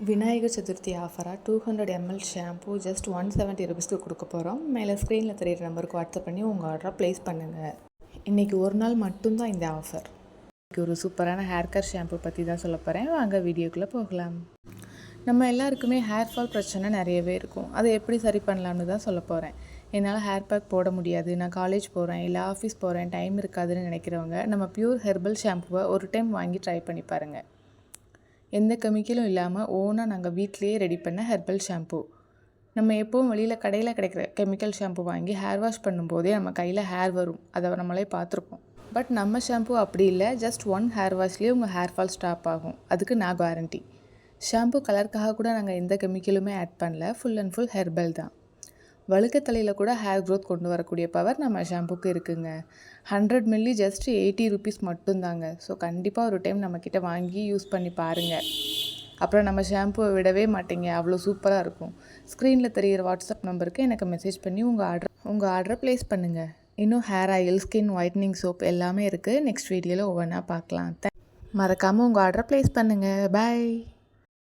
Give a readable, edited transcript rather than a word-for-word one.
விநாயகர் சதுர்த்தி ஆஃபராக 200 ml shampoo just 170 ருபீஸ்க்கு கொடுக்க போகிறோம். மேலே ஸ்க்ரீனில் தெரியிற நம்பருக்கு வாட்ஸ்அப் பண்ணி உங்கள் ஆர்டரை ப்ளேஸ் பண்ணுங்கள். இன்றைக்கி ஒரு நாள் மட்டும்தான் இந்த ஆஃபர். இன்றைக்கி ஒரு சூப்பரான ஹேர் கேர் ஷாம்பு பற்றி தான் சொல்ல போகிறேன். வாங்க வீடியோக்குள்ளே போகலாம். நம்ம எல்லாருக்குமே ஹேர் ஃபால் பிரச்சனை நிறையவே இருக்கும். அதை எப்படி சரி பண்ணலாம்னு தான் சொல்ல போகிறேன். என்னால் ஹேர் பேக் போட முடியாது, நான் காலேஜ் போகிறேன், இல்லை ஆஃபீஸ் போகிறேன், டைம் இருக்காதுன்னு நினைக்கிறவங்க நம்ம பியூர் ஹெர்பல் ஷாம்புவை ஒரு டைம் வாங்கி ட்ரை பண்ணி பாருங்கள். எந்த கெமிக்கலும் இல்லாமல் ஓனாக நாங்கள் வீட்டிலையே ரெடி பண்ண ஹெர்பல் ஷாம்பு. நம்ம எப்போவும் வெளியில் கடையில் கிடைக்கிற கெமிக்கல் ஷாம்பு வாங்கி ஹேர் வாஷ் பண்ணும்போதே நம்ம கையில் ஹேர் வரும், அதை நம்மளே பார்த்துருப்போம். பட் நம்ம ஷாம்பு அப்படி இல்லை. ஜஸ்ட் 1 ஹேர் வாஷ்லேயே உங்கள் ஹேர் ஃபால் ஸ்டாப் ஆகும். அதுக்கு நான் கேரண்டி. ஷாம்பு கலருக்காக கூட நாங்கள் எந்த கெமிக்கலுமே ஆட் பண்ணல. ஃபுல் அண்ட் ஃபுல் ஹெர்பல் தான். வழுக்க தலையில் கூட ஹேர் க்ரோத் கொண்டு வரக்கூடிய பவர் நம்ம ஷாம்புக்கு இருக்குங்க. 100 மில்லி ஜஸ்ட் 80 ருபீஸ் மட்டும்தாங்க. ஸோ கண்டிப்பாக ஒரு டைம் நம்மக்கிட்ட வாங்கி யூஸ் பண்ணி பாருங்கள். அப்புறம் நம்ம ஷாம்புவை விடவே மாட்டீங்க, அவ்வளோ சூப்பராக இருக்கும். ஸ்க்ரீனில் தெரிகிற வாட்ஸ்அப் நம்பருக்கு எனக்கு மெசேஜ் பண்ணி உங்கள் ஆர்டரை ப்ளேஸ் பண்ணுங்கள். இன்னும் hair oil, skin whitening soap எல்லாமே இருக்குது. நெக்ஸ்ட் வீடியோவில் ஒவ்வொன்றா பார்க்கலாம். மறக்காமல் உங்கள் ஆர்டரை ப்ளேஸ் பண்ணுங்கள். பாய்.